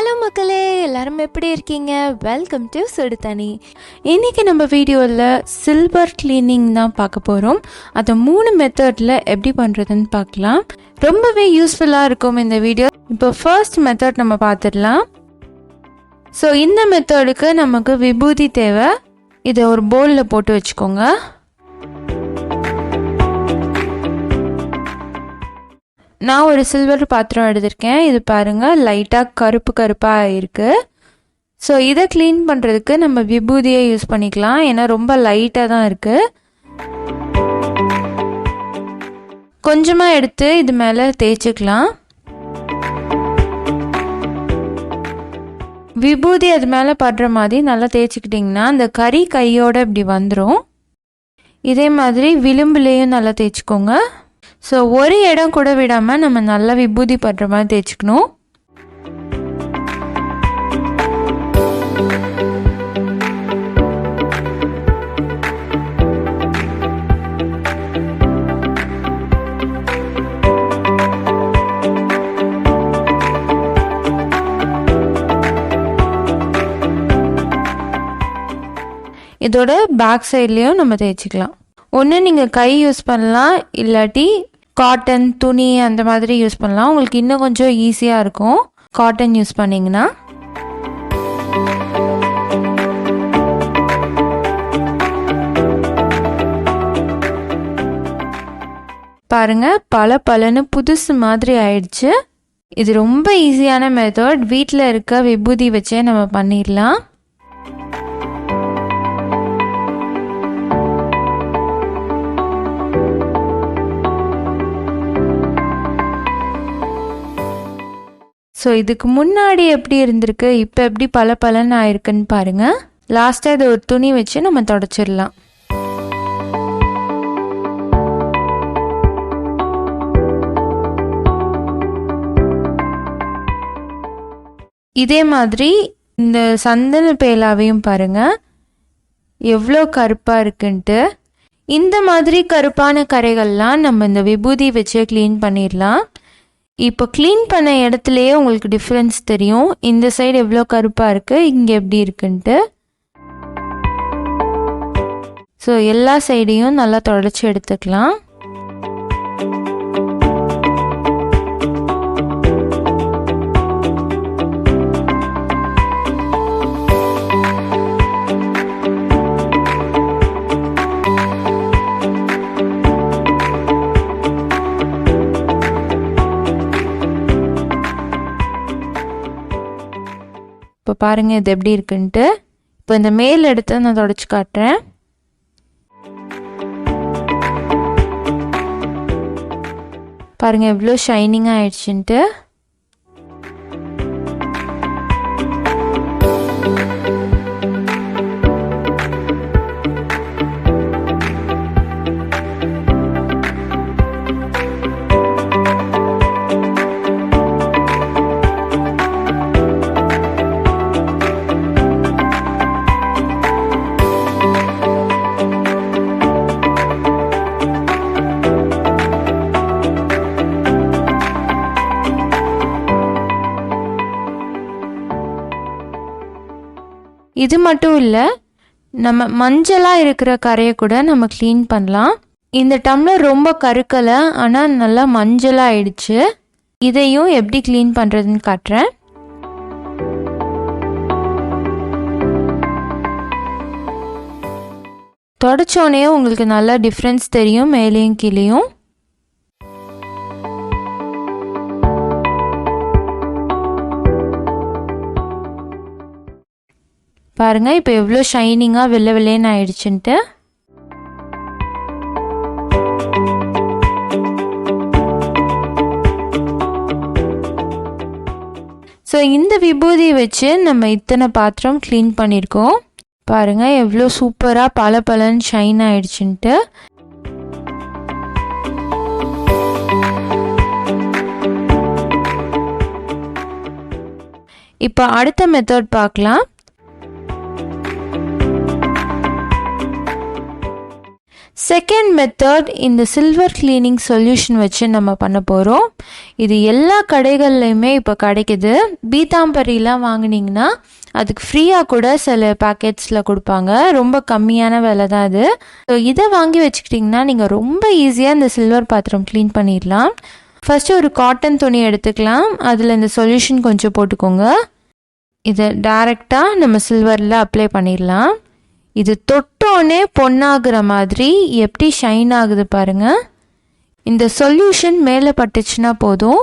Hello மக்களே, எல்லாரும் எப்படி இருக்கீங்க? வெல்கம் டு சுடுதண்ணி. இன்றைக்கி நம்ம வீடியோவில் சில்வர் கிளீனிங் தான் பார்க்க போகிறோம். அதை 3 மெத்தடில் எப்படி பண்ணுறதுன்னு பார்க்கலாம். ரொம்பவே யூஸ்ஃபுல்லாக இருக்கும் இந்த வீடியோ. இப்போ ஃபர்ஸ்ட் மெத்தட் நம்ம பார்த்துடலாம். ஸோ இந்த மெத்தடுக்கு நமக்கு விபூதி தேவை. இதை ஒரு பவுலில் போட்டு வச்சுக்கோங்க. நான் ஒரு சில்வர் பாத்திரம் எடுத்திருக்கேன். இது பாருங்கள், லைட்டாக கருப்பாக இருக்குது. ஸோ இதை க்ளீன் பண்ணுறதுக்கு நம்ம விபூதியை யூஸ் பண்ணிக்கலாம். ஏன்னா ரொம்ப லைட்டாக தான் இருக்குது. கொஞ்சமாக எடுத்து இது மேலே தேய்ச்சிக்கலாம். விபூதி அது மேலே படுற மாதிரி நல்லா தேய்ச்சிக்கிட்டிங்கன்னா அந்த கறி கையோடு இப்படி வந்துடும். இதே மாதிரி விளிம்புலேயும் நல்லா தேய்ச்சிக்கோங்க. ஸோ ஒரு இடம் கூட விடாமல் நம்ம நல்லா விபூதி படுற மாதிரி தேய்ச்சிக்கணும். இதோட பேக் சைட்லேயும் நம்ம தேய்ச்சிக்கலாம். ஒன்று நீங்கள் கை யூஸ் பண்ணலாம், இல்லாட்டி காட்டன் துணி அந்த மாதிரி யூஸ் பண்ணலாம். உங்களுக்கு இன்னும் கொஞ்சம் ஈஸியாக இருக்கும் காட்டன் யூஸ் பண்ணிங்கன்னா. பாருங்கள், பலன்னு புதுசு மாதிரி ஆயிடுச்சு. இது ரொம்ப ஈஸியான மெத்தட். வீட்டில் இருக்க விபூதி வச்சே நம்ம பண்ணிடலாம். ஸோ இதுக்கு முன்னாடி எப்படி இருந்திருக்கு, இப்போ எப்படி பலன்னு ஆயிருக்குன்னு பாருங்கள். லாஸ்ட்டாக இதை ஒரு துணி வச்சு நம்ம தொடச்சிடலாம். இதே மாதிரி இந்த சந்தன பேலாவையும் பாருங்கள் எவ்வளோ கருப்பாக இருக்குன்ட்டு. இந்த மாதிரி கருப்பான கரைகள்லாம் நம்ம இந்த விபூதி வச்சு க்ளீன் பண்ணிடலாம். இப்போ க்ளீன் பண்ண இடத்துலையே உங்களுக்கு டிஃப்ரென்ஸ் தெரியும். இந்த சைடு எவ்வளோ கருப்பாக இருக்குது, இங்கே எப்படி இருக்குன்ட்டு. ஸோ எல்லா சைடையும் நல்லா தொடச்சி எடுத்துக்கலாம். இப்போ பாருங்கள் இது எப்படி இருக்குன்ட்டு. இப்போ இந்த மேல் எடுத்து நான் தொடச்சி காட்டுறேன். பாருங்கள் எவ்வளோ ஷைனிங்காக ஆயிடுச்சுன்ட்டு. இது மட்டும் இல்லை, நம்ம மஞ்சளாக இருக்கிற கரையை கூட நம்ம க்ளீன் பண்ணலாம். இந்த டம்ளர் ரொம்ப கருக்கலை, ஆனால் நல்லா மஞ்சளாக ஆயிடுச்சு. இதையும் எப்படி க்ளீன் பண்ணுறதுன்னு காட்டுறேன். தொடச்சோடனே உங்களுக்கு நல்லா டிஃப்ரென்ஸ் தெரியும் மேலேயும் கீழேயும். பாருங்கள் இப்போ எவ்வளோ ஷைனிங்காக வெள்ளைன்னு ஆயிடுச்சுன்ட்டு. ஸோ இந்த விபூதி வச்சு நம்ம இத்தனை பாத்திரம் க்ளீன் பண்ணியிருக்கோம். பாருங்கள் எவ்வளோ சூப்பராக பலன்னு ஷைன் ஆயிடுச்சுன்ட்டு. இப்போ அடுத்த மெத்தட் பார்க்கலாம். செகண்ட் மெத்தட் இந்த சில்வர் கிளீனிங் சொல்யூஷன் வச்சு நம்ம பண்ண போகிறோம். இது எல்லா கடைகள்லையுமே இப்போ கிடைக்குது. பீத்தாம்பரிலாம் வாங்கினீங்கன்னா அதுக்கு ஃப்ரீயாக கூட சில பேக்கெட்ஸில் கொடுப்பாங்க. ரொம்ப கம்மியான விலை தான் அது. ஸோ இதை வாங்கி வச்சுக்கிட்டிங்கன்னா நீங்கள் ரொம்ப ஈஸியாக இந்த சில்வர் பாத்திரம் க்ளீன் பண்ணிடலாம். ஃபஸ்ட்டு ஒரு காட்டன் துணி எடுத்துக்கலாம். அதில் இந்த சொல்யூஷன் கொஞ்சம் போட்டுக்கோங்க. இதை டைரெக்டாக நம்ம சில்வரில் அப்ளை பண்ணிடலாம். இது தொட்டோன்னே பொன்னாகிற மாதிரி எப்படி ஷைன் ஆகுது பாருங்கள். இந்த சொல்யூஷன் மேலே பட்டுச்சுன்னா போதும்,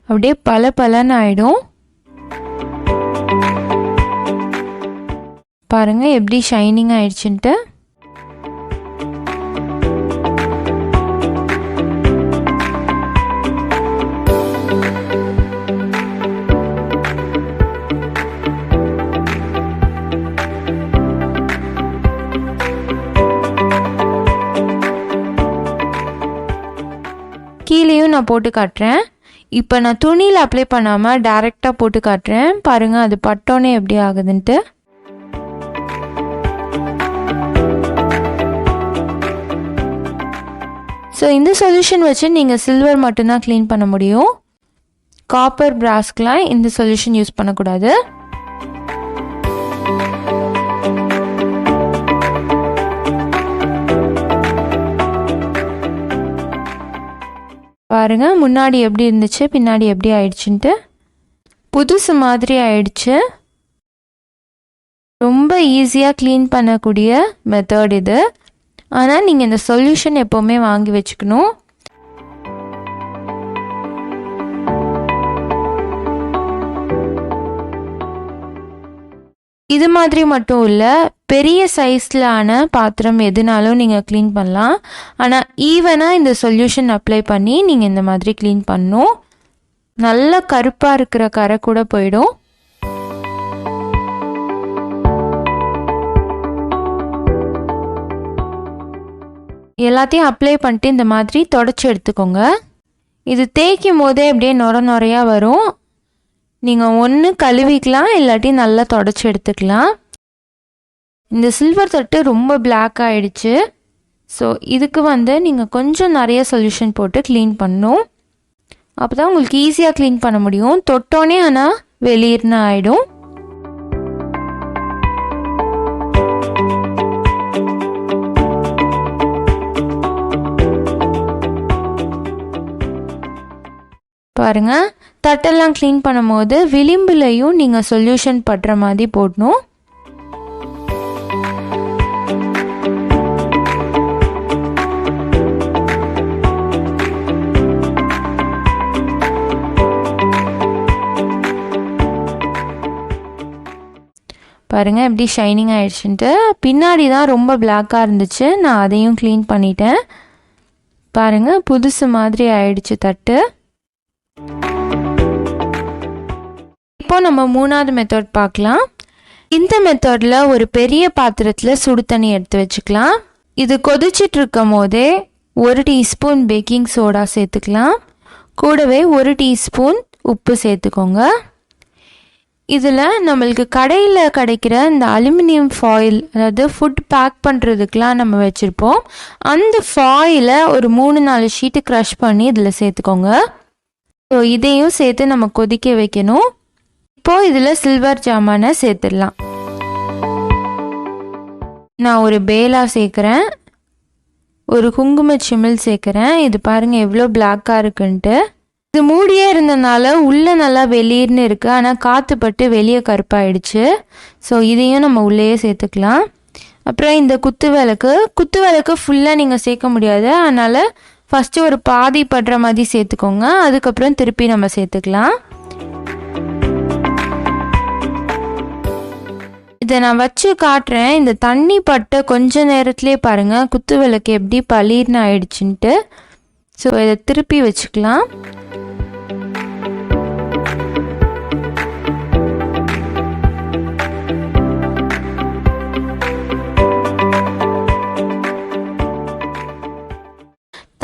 அப்படியே பல பலன்னு ஆகிடும். பாருங்கள் எப்படி ஷைனிங் ஆயிடுச்சுன்ட்டு. கீழேயும் நான் போட்டு காட்டுறேன். இப்போ நான் துணியில் அப்ளை பண்ணாமல் டைரெக்டாக போட்டு காட்டுறேன். பாருங்கள் அது பட்டோன்னே எப்படி ஆகுதுன்ட்டு. ஸோ இந்த சொல்யூஷன் வச்சு நீங்கள் சில்வர் மட்டும்தான் க்ளீன் பண்ண முடியும். காப்பர் பிராஸ்க்கெலாம் இந்த சொல்யூஷன் யூஸ் பண்ணக்கூடாது. பாருங்க முன்னாடி எப்படி இருந்துச்சு, பின்னாடி எப்படி ஆயிடுச்சுன்ட்டு. புதுசு மாதிரி ஆயிடுச்சு. ரொம்ப ஈஸியாக க்ளீன் பண்ணக்கூடிய மெத்தட் இது. ஆனால் நீங்கள் இந்த சொல்யூஷன் எப்போவுமே வாங்கி வச்சுக்கணும். இது மாதிரி மட்டும் இல்லை, பெரிய சைஸ்லான பாத்திரம் எதுனாலும் நீங்கள் க்ளீன் பண்ணலாம். ஆனால் ஈவனாக இந்த சொல்யூஷன் அப்ளை பண்ணி நீங்கள் இந்த மாதிரி க்ளீன் பண்ணணும். நல்ல கருப்பாக இருக்கிற கரை கூட போயிடும். எல்லாத்தையும் அப்ளை பண்ணிட்டு இந்த மாதிரி தொடச்சி எடுத்துக்கோங்க. இது தேய்க்கும் போதே அப்படியே நொர நொறையாக வரும். நீங்கள் ஒன்று கழுவிக்கலாம், இல்லாட்டி நல்லா தொடச்சி எடுத்துக்கலாம். இந்த சில்வர் தட்டு ரொம்ப பிளாக் ஆகிடுச்சு. ஸோ இதுக்கு நீங்கள் கொஞ்சம் நிறைய சொல்யூஷன் போட்டு க்ளீன் பண்ணணும். அப்போ தான் உங்களுக்கு ஈஸியாக க்ளீன் பண்ண முடியும். தொட்டோன்னே ஆனால் வெளியிறன்னு ஆகிடும். பாருங்கள், தட்டெல்லாம் க்ளீன் பண்ணும்போது விளிம்புலையும் நீங்கள் சொல்யூஷன் படுற மாதிரி போடணும். பாருங்கள் எப்படி ஷைனிங் ஆயிடுச்சுன்ட்டு. பின்னாடி தான் ரொம்ப பிளாக்காக இருந்துச்சு, நான் அதையும் க்ளீன் பண்ணிட்டேன். பாருங்கள் புதுசு மாதிரி ஆயிடுச்சு தட்டு. இப்போ நம்ம மூணாவது மெத்தட் பார்க்கலாம். இந்த மெத்தடில் ஒரு பெரிய பாத்திரத்தில் சுடு தண்ணி எடுத்து வச்சுக்கலாம். இது கொதிச்சிட்டு இருக்கும் போதே 1 டீஸ்பூன் பேக்கிங் சோடா சேர்த்துக்கலாம். கூடவே 1 டீஸ்பூன் உப்பு சேர்த்துக்கோங்க. இதில் நம்மளுக்கு கடையில் கிடைக்கிற இந்த அலுமினியம் ஃபாயில், அதாவது ஃபுட் பேக் பண்ணுறதுக்கெலாம் நம்ம வச்சுருப்போம், அந்த ஃபாயிலை ஒரு 3-4 ஷீட்டு க்ரஷ் பண்ணி இதில் சேர்த்துக்கோங்க. ஸோ இதையும் சேர்த்து நம்ம கொதிக்க வைக்கணும். இப்போது இதில் சில்வர் ஜாமானை சேர்த்துடலாம். நான் ஒரு பேலா சேர்க்குறேன், ஒரு குங்கும சிமிழ் சேர்க்குறேன். இது பாருங்கள் எவ்வளோ பிளாக்காக இருக்குன்ட்டு. இது மூடியே இருந்தனால உள்ளே நல்லா வெளியின்னு இருக்குது, ஆனால் காற்று பட்டு வெளியே கருப்பாயிடுச்சு. ஸோ இதையும் நம்ம உள்ளேயே சேர்த்துக்கலாம். அப்புறம் இந்த குத்து விளக்கு ஃபுல்லாக நீங்கள் சேர்க்க முடியாது, அதனால் ஃபஸ்ட்டு ஒரு பாதி படுற மாதிரி சேர்த்துக்கோங்க. அதுக்கப்புறம் திருப்பி நம்ம சேர்த்துக்கலாம். இதை நான் வச்சு காட்டுறேன். இந்த தண்ணி பட்ட கொஞ்ச நேரத்துலேயே பாருங்கள் குத்து விளக்கு எப்படி பளீர்னு ஆயிடுச்சுன்ட்டு. ஸோ இதை திருப்பி வச்சுக்கலாம்.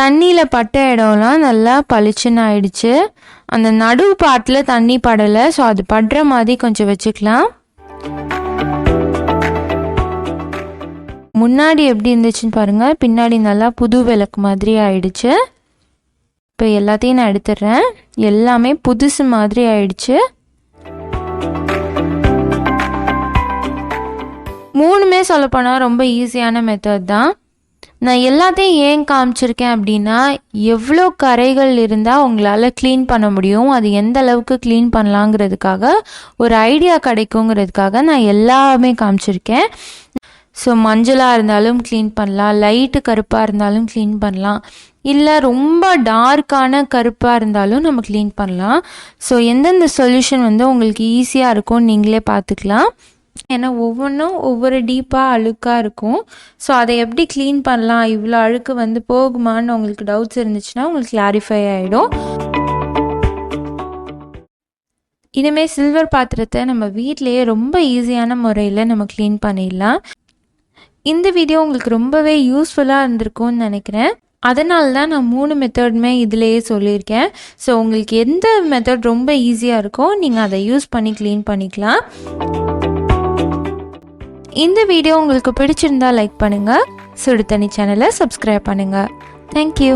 தண்ணியில் பட்ட இடம்லாம் நல்லா பளிச்சுன்னு ஆயிடுச்சு. அந்த நடுவு பாட்டில் தண்ணி படலை, ஸோ அது படுற மாதிரி கொஞ்சம் வச்சுக்கலாம். முன்னாடி எப்படி இருந்துச்சுன்னு பாருங்கள், பின்னாடி நல்லா புது விளக்கு மாதிரி ஆயிடுச்சு. இப்போ எல்லாத்தையும் நான் எடுத்துடுறேன். எல்லாமே புதுசு மாதிரி ஆயிடுச்சு. 3மே சொல்லப்போனால் ரொம்ப ஈஸியான மெத்தட் தான். நான் எல்லாத்தையும் ஏன் காமிச்சிருக்கேன் அப்படின்னா, எவ்வளோ கரைகள் இருந்தால் உங்களால் க்ளீன் பண்ண முடியும், அது எந்த அளவுக்கு க்ளீன் பண்ணலாங்கிறதுக்காக ஒரு ஐடியா கிடைக்குங்கிறதுக்காக நான் எல்லாமே காமிச்சிருக்கேன். ஸோ மஞ்சளாக இருந்தாலும் க்ளீன் பண்ணலாம், லைட்டு கருப்பாக இருந்தாலும் க்ளீன் பண்ணலாம், இல்லை ரொம்ப டார்க்கான கருப்பாக இருந்தாலும் நம்ம க்ளீன் பண்ணலாம். ஸோ எந்தெந்த சொல்யூஷன் வந்து உங்களுக்கு ஈஸியாக இருக்கும்னு நீங்களே பார்த்துக்கலாம். ஏன்னா ஒவ்வொன்றும் ஒவ்வொரு டீப்பாக அழுக்காக இருக்கும். ஸோ அதை எப்படி க்ளீன் பண்ணலாம், இவ்வளோ அழுக்கு வந்து போகுமான்னு உங்களுக்கு டவுட்ஸ் இருந்துச்சுன்னா உங்களுக்கு கிளாரிஃபை ஆகிடும். இனிமேல் சில்வர் பாத்திரத்தை நம்ம வீட்டிலையே ரொம்ப ஈஸியான முறையில் நம்ம க்ளீன் பண்ணிடலாம். இந்த வீடியோ உங்களுக்கு ரொம்பவே யூஸ்ஃபுல்லாக இருந்திருக்கும்னு நினைக்கிறேன். அதனால தான் நான் 3 மெத்தடுமே இதிலேயே சொல்லியிருக்கேன். ஸோ உங்களுக்கு எந்த மெத்தட் ரொம்ப ஈஸியாக இருக்கோ நீங்கள் அதை யூஸ் பண்ணி க்ளீன் பண்ணிக்கலாம். இந்த வீடியோ உங்களுக்கு பிடிச்சிருந்தா லைக் பண்ணுங்கள், சுடு தண்ணி சேனலை சப்ஸ்கிரைப் பண்ணுங்கள். தேங்க்யூ.